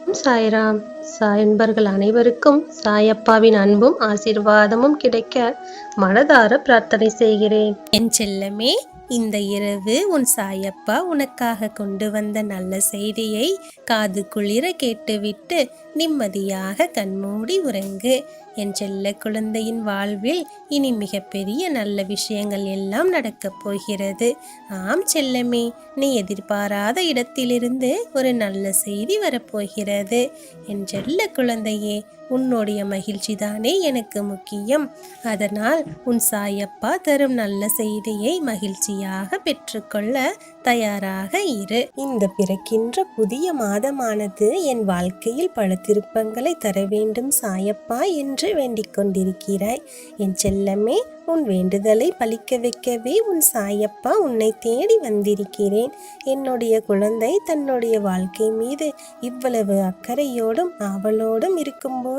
சாய்ராம். சாயன்பர்கள் அனைவருக்கும் சாயப்பாவின் அன்பும் ஆசீர்வாதமும் கிடைக்க மனதார பிரார்த்தனை செய்கிறேன். என் செல்லமே, இந்த இரவு உன் சாயப்பா உனக்காக கொண்டு வந்த நல்ல செய்தியை காது குளிர கேட்டுவிட்டு நிம்மதியாக கண்மூடி உறங்கு. என் செல்ல குழந்தையின் வாழ்வில் இனி மிகப்பெரிய நல்ல விஷயங்கள் எல்லாம் நடக்கப் போகிறது. ஆம் செல்லமே, நீ எதிர்பாராத இடத்திலிருந்து ஒரு நல்ல செய்தி வரப்போகிறது. என் செல்ல குழந்தையே, உன்னுடைய மகிழ்ச்சி தானே எனக்கு முக்கியம். அதனால் உன் சாயப்பா தரும் நல்ல செய்தியை மகிழ்ச்சியாக பெற்றுக்கொள்ள தயாராக இரு. இந்த பிறக்கின்ற புதிய மாதமானது என் வாழ்க்கையில் பல திருப்பங்களை தர வேண்டும் சாயப்பா என்று வேண்டிக் கொண்டிருக்கிறாய். என் செல்லமே, உன் வேண்டுதலை பலிக்க வைக்கவே உன் சாயப்பா உன்னை தேடி வந்திருக்கிறேன். என்னுடைய குழந்தை தன்னுடைய வாழ்க்கை மீது இவ்வளவு அக்கறையோடும் ஆவலோடும் இருக்கும்போது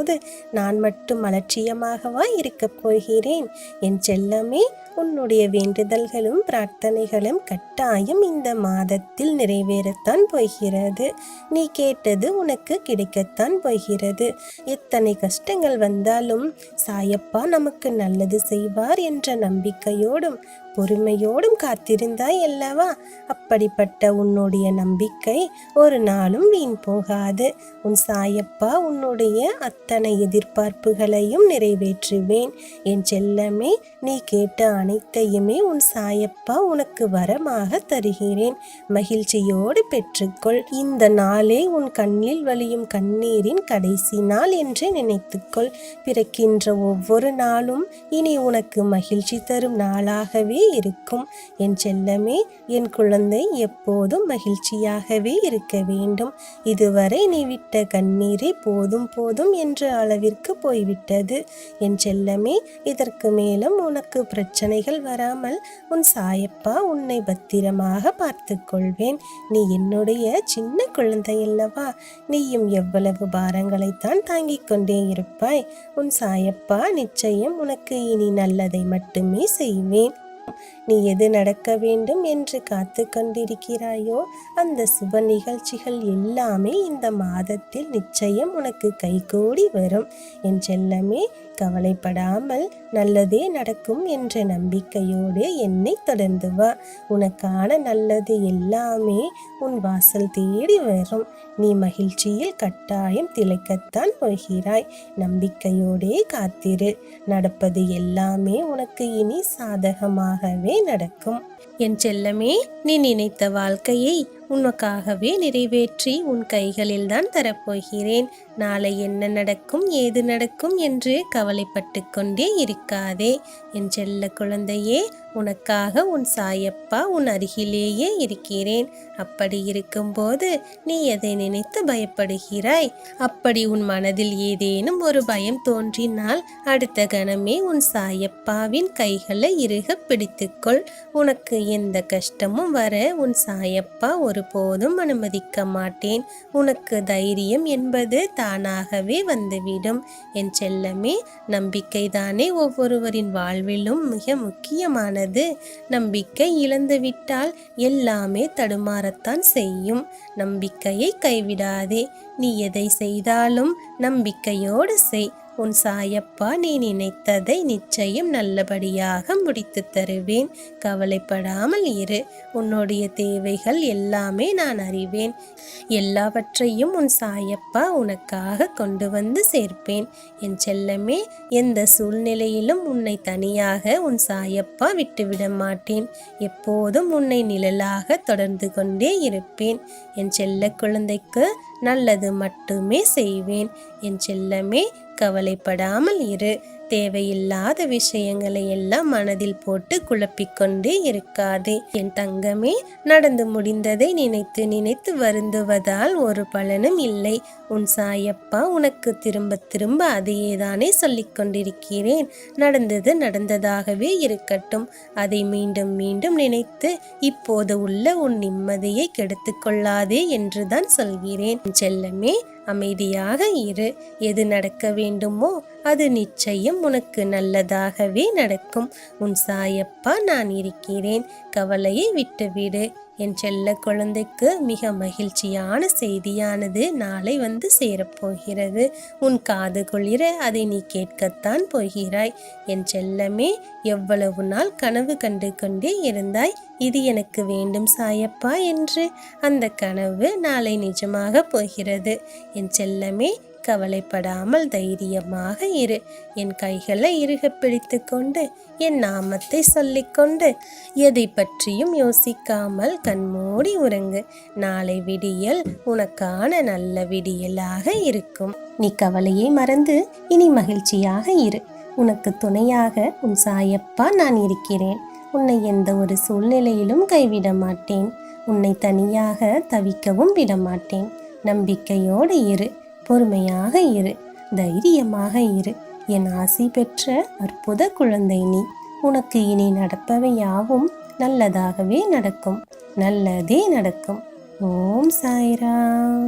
நான் மட்டும் அலட்சியமாகவா இருக்கப் போகிறேன்? என் செல்லமே, உன்னுடைய வேண்டுதல்களும் பிரார்த்தனைகளும் கட்டாயம் இந்த மாதத்தில் நிறைவேறத்தான் போகிறது. நீ கேட்டது உனக்கு கிடைக்கத்தான் போகிறது. எத்தனை கஷ்டங்கள் வந்தாலும் சாயப்பா நமக்கு நல்லது செய்வார் என்ற நம்பிக்கையோடும் பொறுமையோடும் காத்திருந்தாய் அல்லவா? அப்படிப்பட்ட உன்னுடைய நம்பிக்கை ஒரு நாளும் வீண் போகாது. உன் சாயப்பா உன்னுடைய அத்தனை எதிர்பார்ப்புகளையும் நிறைவேற்றுவேன். என் செல்லமே, நீ கேட்ட அனைத்தையுமே உன் சாயப்பா உனக்கு வரமாக தருகிறேன். மகிழ்ச்சியோடு பெற்றுக்கொள். இந்த நாளே உன் கண்ணில் வழியும் கண்ணீரின் கடைசி நாள் என்று நினைத்துக்கொள். பிறக்கின்ற ஒவ்வொரு நாளும் இனி உனக்கு மகிழ்ச்சி தரும் நாளாகவே இருக்கும். என் செல்லமே, என் குழந்தை எப்போதும் மகிழ்ச்சியாகவே இருக்க வேண்டும். இதுவரை நீ விட்ட கண்ணீரே போதும் போதும் என்ற அளவிற்கு போய்விட்டது. என் செல்லமே, இதற்கு மேலும் உனக்கு பிரச்சனைகள் வராமல் உன் சாயப்பா உன்னை பத்திரமாக பார்த்து கொள்வேன். நீ என்னுடைய சின்ன குழந்தை அல்லவா? நீயும் எவ்வளவு பாரங்களைத்தான் தாங்கிக் கொண்டே இருப்பாய். உன் சாயப்பா நிச்சயம் உனக்கு இனி நல்லதை மட்டுமே செய்வேன். நீ எது நடக்க வேண்டும் என்று காத்து கொண்டிருக்கிறாயோ அந்த சுப நிகழ்ச்சிகள் எல்லாமே இந்த மாதத்தில் நிச்சயம் உனக்கு கைகூடி வரும். என் செல்லமே, கவலைப்படாமல் நல்லதே நடக்கும் என்ற நம்பிக்கையோடு என்னை தொடர்ந்து வா. உனக்கான நல்லது எல்லாமே உன் வாசல் தேடி வரும். நீ மகிழ்ச்சியில் கட்டாயம் திளைக்கத்தான் போகிறாய். நம்பிக்கையோடே காத்திரு. நடப்பது எல்லாமே உனக்கு இனி சாதகமாகவே நடக்கும். என் செல்லமே, நீ நினைத்த வாழ்க்கையை உனக்காகவே நிறைவேற்றி உன் கைகளில் தான் தரப்போகிறேன். நாளை என்ன நடக்கும் ஏது நடக்கும் என்று கவலைப்பட்டு கொண்டே இருக்காதே. என் செல்ல குழந்தையே, உனக்காக உன் சாயப்பா உன் அருகிலேயே இருக்கிறேன். அப்படி இருக்கும்போது நீ எதை நினைத்து பயப்படுகிறாய்? அப்படி உன் மனதில் ஏதேனும் ஒரு பயம் தோன்றினால் அடுத்த கணமே உன் சாயப்பாவின் கைகளை இறுக பிடித்துக்கொள். உனக்கு எந்த கஷ்டமும் வர உன் சாயப்பா ஒருபோதும் அனுமதிக்க மாட்டேன். உனக்கு தைரியம் என்பது தானாகவே வந்துவிடும். என் செல்லமே, நம்பிக்கைதானே ஒவ்வொருவரின் வாழ்விலும் மிக முக்கியமானது. நம்பிக்கை இழந்துவிட்டால் எல்லாமே தடுமாறத்தான் செய்யும். நம்பிக்கையை கைவிடாதே. நீ எதை செய்தாலும் நம்பிக்கையோடு செய். உன் சாயப்பா நீ நினைத்ததை நிச்சயம் நல்லபடியாக முடித்து தருவேன். கவலைப்படாமல் இரு. உன்னுடைய தேவைகள் எல்லாமே நான் அறிவேன். எல்லாவற்றையும் உன் சாயப்பா உனக்காக கொண்டு வந்து சேர்ப்பேன். என் செல்லமே, எந்த சூழ்நிலையிலும் உன்னை தனியாக உன் சாயப்பா விட்டுவிட மாட்டேன். எப்போதும் உன்னை நிழலாக தொடர்ந்து கொண்டே இருப்பேன். என் செல்ல குழந்தைக்கு நல்லது மட்டுமே செய்வேன். என் செல்லமே, கவலைப்படாமல் இரு. தேவையில்லாத விஷயங்களை எல்லாம் மனதில் போட்டு குழப்பிக்கொண்டே இருக்காதே. என் தங்கமே, நடந்து முடிந்ததை நினைத்து நினைத்து வருந்துவதால் ஒரு பலனும் இல்லை. உன் சாயப்பா உனக்கு திரும்ப திரும்ப அதையேதானே சொல்லிக் கொண்டிருக்கிறேன். நடந்தது நடந்ததாகவே இருக்கட்டும். அதை மீண்டும் மீண்டும் நினைத்து இப்போது உள்ள உன் நிம்மதியை கெடுத்து கொள்ளாதே என்றுதான் சொல்கிறேன். செல்லமே, அமைதியாக இரு. எது நடக்க வேண்டுமோ அது நிச்சயம் உனக்கு நல்லதாகவே நடக்கும். உன் சாயப்பா நான் இருக்கிறேன். கவலையை விட்டுவிடு. என் செல்ல குழந்தைக்கு மிக மகிழ்ச்சியான செய்தியானது நாளை வந்து சேரப்போகிறது. உன் காது குளிர அதை நீ கேட்கத்தான் போகிறாய். என் செல்லமே, எவ்வளவு நாள் கனவு கண்டு கொண்டே இருந்தாய், இது எனக்கு வேண்டும் சாயப்பா என்று. அந்த கனவு நாளை நிஜமாக போகிறது. என் செல்லமே, கவலைப்படாமல் தைரியமாக இரு. என் கைகளை இறுக பிடித்து கொண்டு என் நாமத்தை சொல்லிக்கொண்டு எதை பற்றியும் யோசிக்காமல் கண்மூடி உறங்கு. நாளை விடியல் உனக்கான நல்ல விடியலாக இருக்கும். நீ கவலையை மறந்து இனி மகிழ்ச்சியாக இரு. உனக்கு துணையாக உன் சாயப்பா நான் இருக்கிறேன். உன்னை எந்த ஒரு சூழ்நிலையிலும் கைவிட மாட்டேன். உன்னை தனியாக தவிக்கவும் விட மாட்டேன். நம்பிக்கையோடு இரு, பொறுமையாக இரு, தைரியமாக இரு. என் ஆசி பெற்ற அற்புத குழந்தை நீ. உனக்கு இனி நடப்பவை யாவும் நல்லதாகவே நடக்கும். நல்லதே நடக்கும். ஓம் சாய்ராம்.